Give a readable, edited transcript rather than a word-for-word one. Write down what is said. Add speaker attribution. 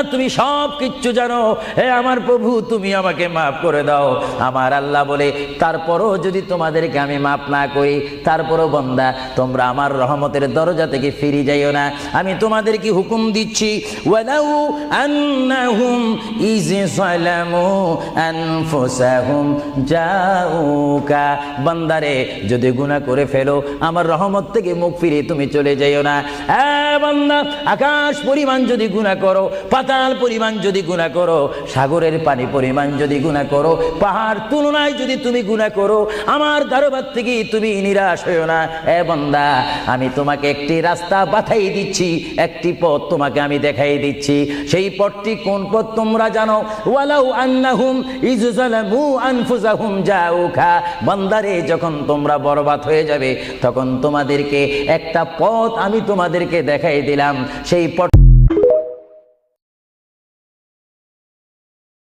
Speaker 1: আল্লাহ তুমি সব কিচ্ছু জানো, হে আমার প্রভু তুমি আমাকে মাফ করে দাও। আমার আল্লাহ বলে, তারপরও যদি তোমাদেরকে আমি মাফ না করি, তারপরও বান্দা তোমরা আমার রহমতের দরজা থেকে ফিরে যাইও না। আমি তোমাদেরকে হুকুম দিচ্ছি, ওয়ালাউ আন্নাহুম ইয যালামু আনফুসাহুম জাউকা, বান্দারে যদি গুনাহ করে ফেলো আমার রহমত থেকে মুখ ফিরে তুমি চলে যাইও না। বান্দা, আকাশ পরিমাণ যদি গুনাহ করো, পাতাল পরিমাণ যদি গুনাহ করো, সাগরের পানি পরিমাণ যদি গুনাহ করো, পাহাড় তুলনায় যদি তুমি গুনাহ করো, আমার দরবার থেকে তুমি নিরাশ হইও না। বান্দা, আমি তোমাকে একটি রাস্তা বাতাই দিচ্ছি, একটি পথ তোমাকে আমি দেখাই দিচ্ছি। সেই পথটি কোন পথ তোমরা জানো? ওয়ালাউ আন্নাহুম ইয যালামু আনফুসাহুম জাউকা, বান্দারে যখন তোমরা বরবাদ হয়ে যাবে তখন তোমাদেরকে একটা পথ আমি তোমাদেরকে দেখাই দিলাম। সেই পথ